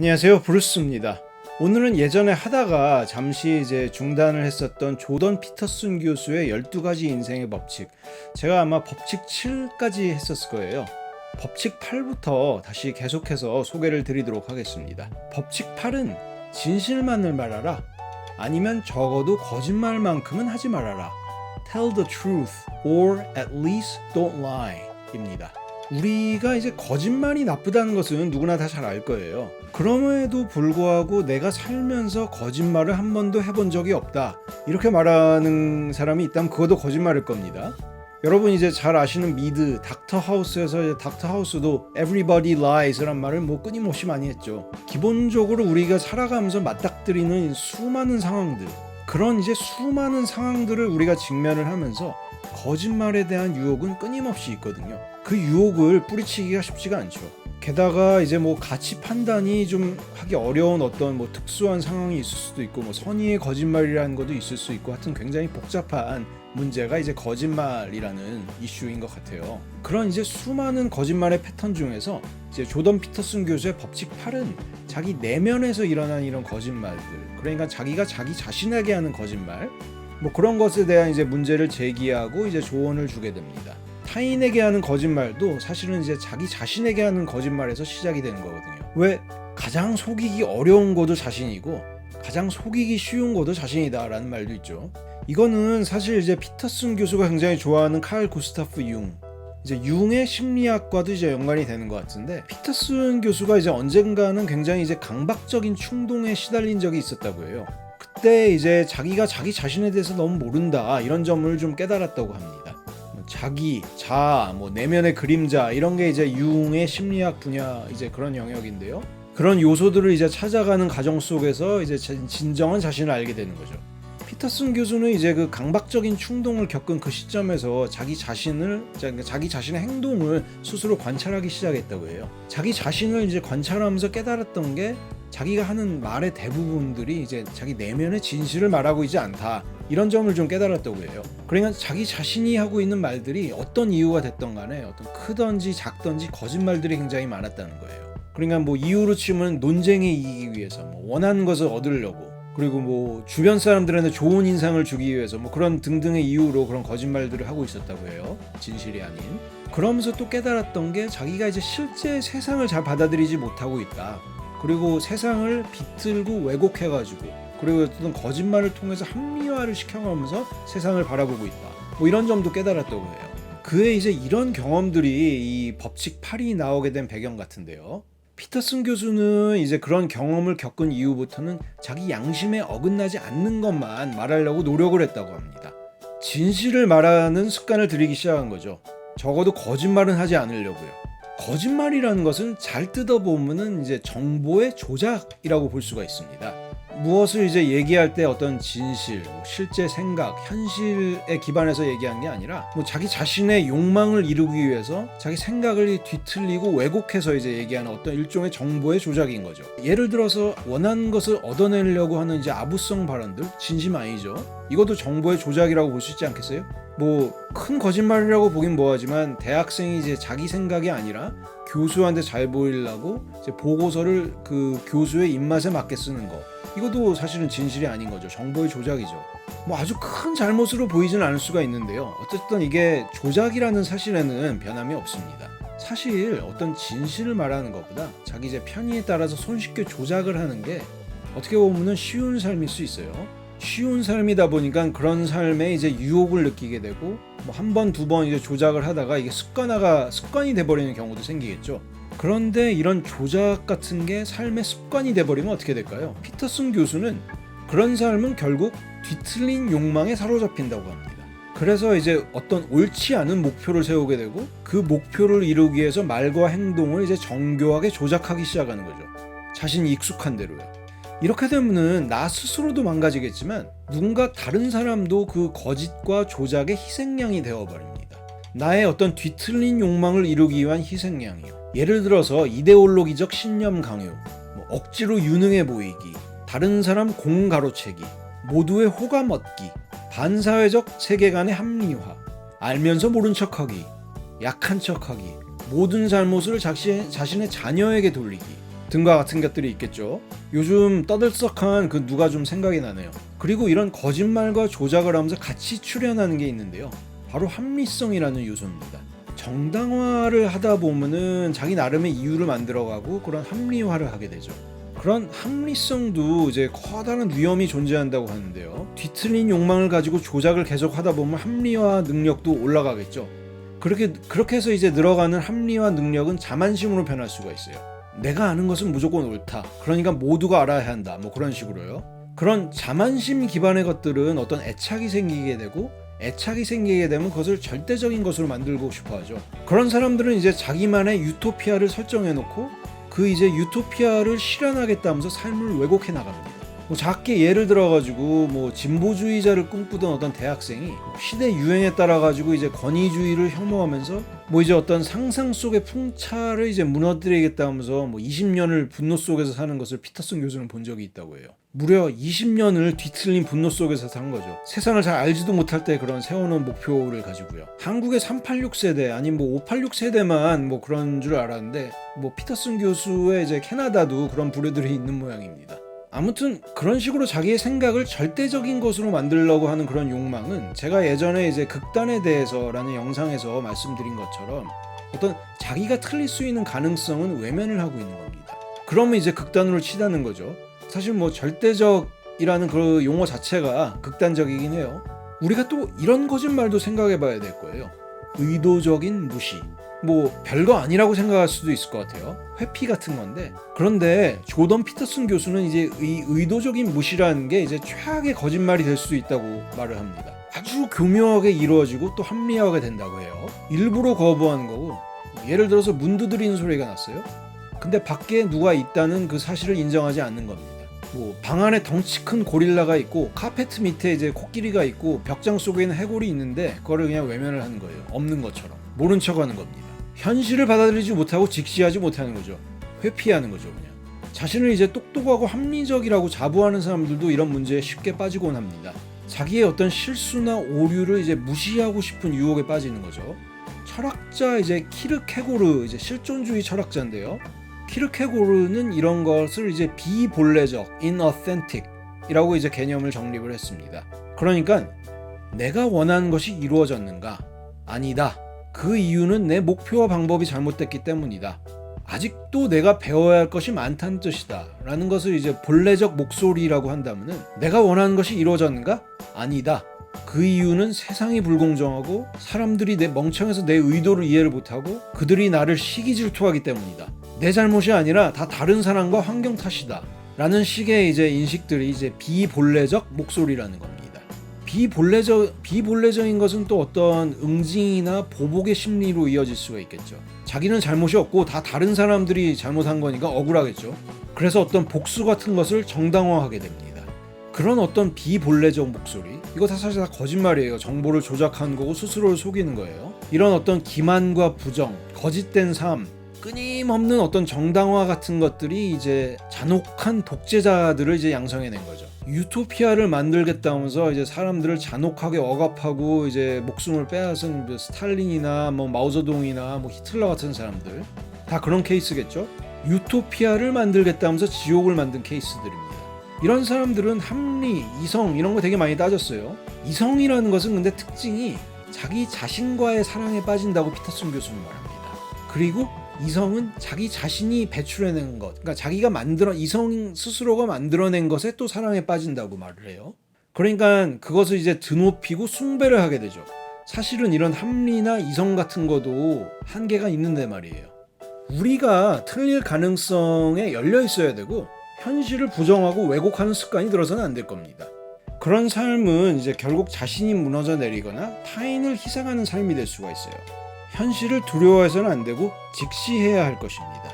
안녕하세요, 브루스입니다. 오늘은 예전에 하다가 잠시 중단을 했었던 조던 피터슨 교수의 12가지 인생의 법칙, 제가 아마 법칙 7까지 했었을 거예요. 법칙 8부터 다시 계속해서 소개를 드리도록 하겠습니다. 법칙 8은 진실만을 말하라, 아니면 적어도 거짓말만큼은 하지 말아라. Tell the truth or at least don't lie 입니다. 우리가 거짓말이 나쁘다는 것은 누구나 다 잘 알 거예요. 그럼에도 불구하고 내가 살면서 거짓말을 한 번도 해본 적이 없다, 이렇게 말하는 사람이 있다면 그것도 거짓말일 겁니다. 여러분 잘 아시는 미드 닥터 하우스에서 닥터 하우스도 everybody lies란 말을 끊임없이 많이 했죠. 기본적으로 우리가 살아가면서 맞닥뜨리는 수많은 상황들, 그런 수많은 상황들을 우리가 직면을 하면서 거짓말에 대한 유혹은 끊임없이 있거든요. 그 유혹을 뿌리치기가 쉽지가 않죠. 게다가 가치 판단이 좀 하기 어려운 어떤 특수한 상황이 있을 수도 있고 선의의 거짓말이라는 것도 있을 수 있고, 하여튼 굉장히 복잡한 문제가 거짓말이라는 이슈인 것 같아요. 그런 수많은 거짓말의 패턴 중에서 조던 피터슨 교수의 법칙 8은 자기 내면에서 일어난 이런 거짓말들, 그러니까 자기가 자기 자신에게 하는 거짓말, 그런 것에 대한 문제를 제기하고 조언을 주게 됩니다. 타인에게 하는 거짓말도 사실은 자기 자신에게 하는 거짓말에서 시작이 되는 거거든요. 왜? 가장 속이기 어려운 것도 자신이고 가장 속이기 쉬운 것도 자신이다 라는 말도 있죠. 이거는 사실 피터슨 교수가 굉장히 좋아하는 칼 구스타프 융, 융의 심리학과도 연관이 되는 것 같은데, 피터슨 교수가 언젠가는 굉장히 강박적인 충동에 시달린 적이 있었다고 해요. 그때 자기가 자기 자신에 대해서 너무 모른다, 이런 점을 좀 깨달았다고 합니다. 자기, 자아, 내면의 그림자, 이런 게 융의 심리학 분야 그런 영역인데요. 그런 요소들을 찾아가는 과정 속에서 진정한 자신을 알게 되는 거죠. 피터슨 교수는 그 강박적인 충동을 겪은 그 시점에서 자기 자신의 행동을 스스로 관찰하기 시작했다고 해요. 자기 자신을 관찰하면서 깨달았던 게 자기가 하는 말의 대부분들이 자기 내면의 진실을 말하고 있지 않다, 이런 점을 좀 깨달았다고 해요. 그러니까 자기 자신이 하고 있는 말들이 어떤 이유가 됐던 간에 어떤 크든지 작든지 거짓말들이 굉장히 많았다는 거예요. 그러니까 이유로 치면 논쟁에 이기기 위해서, 원하는 것을 얻으려고, 그리고 주변 사람들한테 좋은 인상을 주기 위해서 그런 등등의 이유로 그런 거짓말들을 하고 있었다고 해요. 진실이 아닌. 그러면서 또 깨달았던 게 자기가 실제 세상을 잘 받아들이지 못하고 있다, 그리고 세상을 비틀고 왜곡해가지고, 그리고 어떤 거짓말을 통해서 합리화를 시켜가면서 세상을 바라보고 있다, 이런 점도 깨달았다고 해요. 그의 이런 경험들이 이 법칙 8이 나오게 된 배경 같은데요. 피터슨 교수는 그런 경험을 겪은 이후부터는 자기 양심에 어긋나지 않는 것만 말하려고 노력을 했다고 합니다. 진실을 말하는 습관을 들이기 시작한 거죠. 적어도 거짓말은 하지 않으려고요. 거짓말이라는 것은 잘 뜯어보면은 정보의 조작이라고 볼 수가 있습니다. 무엇을 얘기할 때 어떤 진실, 실제 생각, 현실에 기반해서 얘기한 게 아니라 자기 자신의 욕망을 이루기 위해서 자기 생각을 뒤틀리고 왜곡해서 얘기하는 어떤 일종의 정보의 조작인 거죠. 예를 들어서 원하는 것을 얻어내려고 하는 아부성 발언들, 진심 아니죠. 이것도 정보의 조작이라고 볼 수 있지 않겠어요? 큰 거짓말이라고 보긴 뭐하지만, 대학생이 자기 생각이 아니라 교수한테 잘 보이려고 보고서를 그 교수의 입맛에 맞게 쓰는 거, 이것도 사실은 진실이 아닌 거죠. 정보의 조작이죠. 아주 큰 잘못으로 보이지는 않을 수가 있는데요. 어쨌든 이게 조작이라는 사실에는 변함이 없습니다. 사실 어떤 진실을 말하는 것보다 자기 편의에 따라서 손쉽게 조작을 하는 게 어떻게 보면 쉬운 삶일 수 있어요. 쉬운 삶이다 보니까 그런 삶에 유혹을 느끼게 되고, 한 번, 두 번 조작을 하다가 이게 습관이 돼버리는 경우도 생기겠죠. 그런데 이런 조작 같은 게 삶의 습관이 돼버리면 어떻게 될까요? 피터슨 교수는 그런 삶은 결국 뒤틀린 욕망에 사로잡힌다고 합니다. 그래서 어떤 옳지 않은 목표를 세우게 되고, 그 목표를 이루기 위해서 말과 행동을 정교하게 조작하기 시작하는 거죠. 자신이 익숙한 대로요. 이렇게 되면은 나 스스로도 망가지겠지만 누군가 다른 사람도 그 거짓과 조작의 희생양이 되어버립니다. 나의 어떤 뒤틀린 욕망을 이루기 위한 희생양이요. 예를 들어서 이데올로기적 신념 강요, 억지로 유능해 보이기, 다른 사람 공 가로채기, 모두의 호감 얻기, 반사회적 세계관의 합리화, 알면서 모른 척하기, 약한 척하기, 모든 잘못을 자신의 자녀에게 돌리기, 등과 같은 것들이 있겠죠. 요즘 떠들썩한 그 누가 좀 생각이 나네요. 그리고 이런 거짓말과 조작을 하면서 같이 출현하는 게 있는데요. 바로 합리성이라는 요소입니다. 정당화를 하다 보면은 자기 나름의 이유를 만들어가고 그런 합리화를 하게 되죠. 그런 합리성도 이제 커다란 위험이 존재한다고 하는데요. 뒤틀린 욕망을 가지고 조작을 계속 하다 보면 합리화 능력도 올라가겠죠. 그렇게 해서 이제 늘어가는 합리화 능력은 자만심으로 변할 수가 있어요. 내가 아는 것은 무조건 옳다. 그러니까 모두가 알아야 한다. 뭐 그런 식으로요. 그런 자만심 기반의 것들은 어떤 애착이 생기게 되고 애착이 생기게 되면 그것을 절대적인 것으로 만들고 싶어 하죠. 그런 사람들은 이제 자기만의 유토피아를 설정해 놓고 그 이제 유토피아를 실현하겠다면서 삶을 왜곡해 나갑니다. 작게 예를 들어가지고 진보주의자를 꿈꾸던 어떤 대학생이 시대 유행에 따라가지고 이제 권위주의를 혐오하면서 이제 어떤 상상 속의 풍차를 이제 무너뜨리겠다면서 20년을 분노 속에서 사는 것을 피터슨 교수는 본 적이 있다고 해요. 무려 20년을 뒤틀린 분노 속에서 산 거죠. 세상을 잘 알지도 못할 때 그런 세워놓은 목표를 가지고요. 한국의 386 세대 아니 586 세대만 그런 줄 알았는데 피터슨 교수의 이제 캐나다도 그런 부류들이 있는 모양입니다. 아무튼 그런 식으로 자기의 생각을 절대적인 것으로 만들려고 하는 그런 욕망은 제가 예전에 이제 극단에 대해서라는 영상에서 말씀드린 것처럼 어떤 자기가 틀릴 수 있는 가능성은 외면을 하고 있는 겁니다. 그러면 이제 극단으로 치닫는 거죠. 사실 절대적이라는 그 용어 자체가 극단적이긴 해요. 우리가 또 이런 거짓말도 생각해 봐야 될 거예요. 의도적인 무시. 별거 아니라고 생각할 수도 있을 것 같아요. 회피 같은 건데. 그런데 조던 피터슨 교수는 이제 이 의도적인 무시라는 게 이제 최악의 거짓말이 될 수도 있다고 말을 합니다. 아주 교묘하게 이루어지고 또 합리화가 된다고 해요. 일부러 거부하는 거고, 예를 들어서 문 두드리는 소리가 났어요. 근데 밖에 누가 있다는 그 사실을 인정하지 않는 겁니다. 방 안에 덩치 큰 고릴라가 있고 카페트 밑에 이제 코끼리가 있고 벽장 속에는 해골이 있는데 그거를 그냥 외면을 하는 거예요. 없는 것처럼 모른 척하는 겁니다. 현실을 받아들이지 못하고 직시하지 못하는 거죠. 회피하는 거죠. 그냥 자신을 이제 똑똑하고 합리적이라고 자부하는 사람들도 이런 문제에 쉽게 빠지곤 합니다. 자기의 어떤 실수나 오류를 이제 무시하고 싶은 유혹에 빠지는 거죠. 철학자 이제 키르케고르 이제 실존주의 철학자인데요. 키르케고르는 이런 것을 이제 비본래적, inauthentic이라고 이제 개념을 정립을 했습니다. 그러니까 내가 원하는 것이 이루어졌는가? 아니다. 그 이유는 내 목표와 방법이 잘못됐기 때문이다. 아직도 내가 배워야 할 것이 많다는 뜻이다. 라는 것을 이제 본래적 목소리라고 한다면은 내가 원하는 것이 이루어졌는가? 아니다. 그 이유는 세상이 불공정하고 사람들이 내 멍청해서 내 의도를 이해를 못하고 그들이 나를 시기 질투하기 때문이다. 내 잘못이 아니라 다 다른 사람과 환경 탓이다. 라는 식의 이제 인식들이 이제 비본래적 목소리라는 겁니다. 비본래적인 것은 또 어떤 응징이나 보복의 심리로 이어질 수가 있겠죠. 자기는 잘못이 없고 다 다른 사람들이 잘못한 거니까 억울하겠죠. 그래서 어떤 복수 같은 것을 정당화하게 됩니다. 그런 어떤 비본래적 목소리, 이거 다 사실 다 거짓말이에요. 정보를 조작한 거고 스스로를 속이는 거예요. 이런 어떤 기만과 부정, 거짓된 삶, 끊임없는 어떤 정당화 같은 것들이 이제 잔혹한 독재자들을 이제 양성해낸 거죠. 유토피아를 만들겠다면서 이제 사람들을 잔혹하게 억압하고 이제 목숨을 빼앗은 스탈린이나 마오쩌둥이나 히틀러 같은 사람들 다 그런 케이스겠죠. 유토피아를 만들겠다면서 지옥을 만든 케이스들입니다. 이런 사람들은 합리, 이성 이런 거 되게 많이 따졌어요. 이성이라는 것은 근데 특징이 자기 자신과의 사랑에 빠진다고 피터슨 교수는 말합니다. 그리고 이성은 자기 자신이 배출해낸 것, 그러니까 자기가 이성 스스로가 만들어낸 것에 또 사랑에 빠진다고 말을 해요. 그러니까 그것을 이제 드높이고 숭배를 하게 되죠. 사실은 이런 합리나 이성 같은 것도 한계가 있는데 말이에요. 우리가 틀릴 가능성에 열려 있어야 되고 현실을 부정하고 왜곡하는 습관이 들어서는 안 될 겁니다. 그런 삶은 이제 결국 자신이 무너져 내리거나 타인을 희생하는 삶이 될 수가 있어요. 현실을 두려워해서는 안 되고 직시해야 할 것입니다.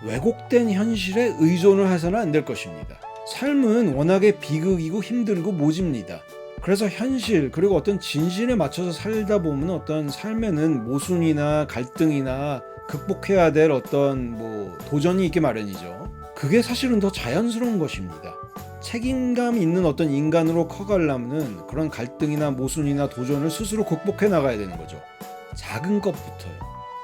왜곡된 현실에 의존을 해서는 안 될 것입니다. 삶은 워낙에 비극이고 힘들고 모집니다. 그래서 현실 그리고 어떤 진실에 맞춰서 살다 보면 어떤 삶에는 모순이나 갈등이나 극복해야 될 어떤 도전이 있게 마련이죠. 그게 사실은 더 자연스러운 것입니다. 책임감 있는 어떤 인간으로 커가려면 그런 갈등이나 모순이나 도전을 스스로 극복해 나가야 되는 거죠. 작은 것부터요.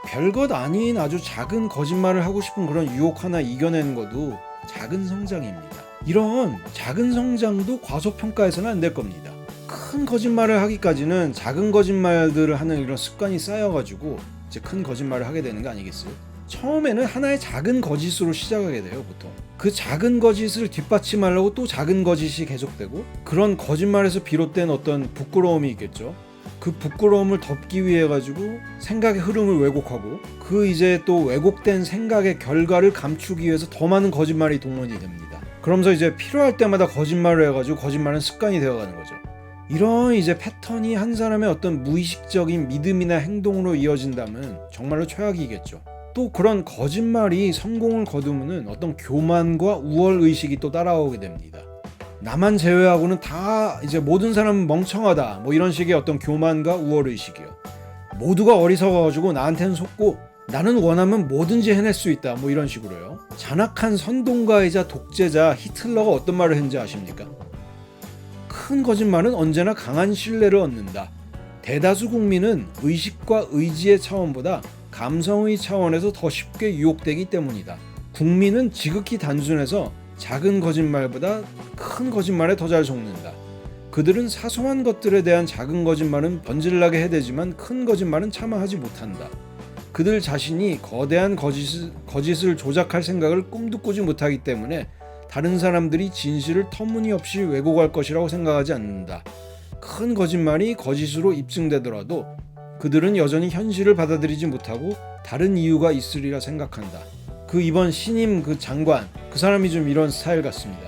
별것 아닌 아주 작은 거짓말을 하고 싶은 그런 유혹 하나 이겨내는 것도 작은 성장입니다. 이런 작은 성장도 과소평가해서는 안 될 겁니다. 큰 거짓말을 하기까지는 작은 거짓말들을 하는 이런 습관이 쌓여가지고 이제 큰 거짓말을 하게 되는 거 아니겠어요? 처음에는 하나의 작은 거짓으로 시작하게 돼요, 보통. 그 작은 거짓을 뒷받침하려고 또 작은 거짓이 계속되고, 그런 거짓말에서 비롯된 어떤 부끄러움이 있겠죠. 그 부끄러움을 덮기 위해 가지고 생각의 흐름을 왜곡하고, 그 이제 또 왜곡된 생각의 결과를 감추기 위해서 더 많은 거짓말이 동원이 됩니다. 그러면서 이제 필요할 때마다 거짓말을 해가지고 거짓말은 습관이 되어가는 거죠. 이런 이제 패턴이 한 사람의 어떤 무의식적인 믿음이나 행동으로 이어진다면 정말로 최악이겠죠. 또 그런 거짓말이 성공을 거두면은 어떤 교만과 우월 의식이 또 따라오게 됩니다. 나만 제외하고는 다 이제 모든 사람은 멍청하다, 뭐 이런 식의 어떤 교만과 우월 의식이요. 모두가 어리석어가지고 나한테는 속고 나는 원하면 뭐든지 해낼 수 있다, 뭐 이런 식으로요. 잔악한 선동가이자 독재자 히틀러가 어떤 말을 했는지 아십니까? 큰 거짓말은 언제나 강한 신뢰를 얻는다. 대다수 국민은 의식과 의지의 차원보다 감성의 차원에서 더 쉽게 유혹되기 때문이다. 국민은 지극히 단순해서 작은 거짓말보다 큰 거짓말에 더 잘 속는다. 그들은 사소한 것들에 대한 작은 거짓말은 번질나게 해대지만 큰 거짓말은 차마 하지 못한다. 그들 자신이 거대한 거짓을 조작할 생각을 꿈도 꾸지 못하기 때문에 다른 사람들이 진실을 터무니없이 왜곡할 것이라고 생각하지 않는다. 큰 거짓말이 거짓으로 입증되더라도 그들은 여전히 현실을 받아들이지 못하고 다른 이유가 있으리라 생각한다. 그 이번 신임 그 장관, 그 사람이 좀 이런 스타일 같습니다.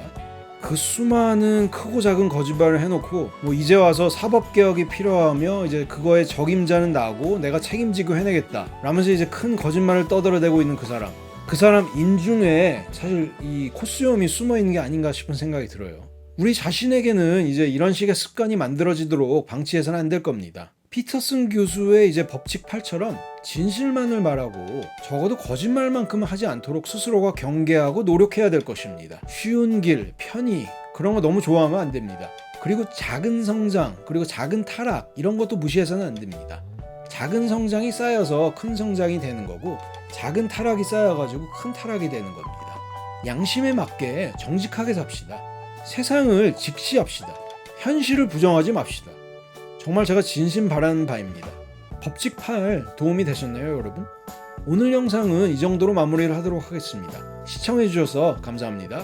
그 수많은 크고 작은 거짓말을 해놓고 뭐 이제 와서 사법개혁이 필요하며 이제 그거에 적임자는 나고 내가 책임지고 해내겠다 라면서 이제 큰 거짓말을 떠들어대고 있는 그 사람 인중에 사실 이 코수염이 숨어있는 게 아닌가 싶은 생각이 들어요. 우리 자신에게는 이제 이런 식의 습관이 만들어지도록 방치해서는 안 될 겁니다. 피터슨 교수의 이제 법칙 8처럼 진실만을 말하고 적어도 거짓말만큼은 하지 않도록 스스로가 경계하고 노력해야 될 것입니다. 쉬운 길, 편의 그런 거 너무 좋아하면 안 됩니다. 그리고 작은 성장, 그리고 작은 타락 이런 것도 무시해서는 안 됩니다. 작은 성장이 쌓여서 큰 성장이 되는 거고 작은 타락이 쌓여가지고 큰 타락이 되는 겁니다. 양심에 맞게 정직하게 삽시다. 세상을 직시합시다. 현실을 부정하지 맙시다. 정말 제가 진심 바라는 바입니다. 법칙 8 도움이 되셨나요, 여러분? 오늘 영상은 이 정도로 마무리를 하도록 하겠습니다. 시청해주셔서 감사합니다.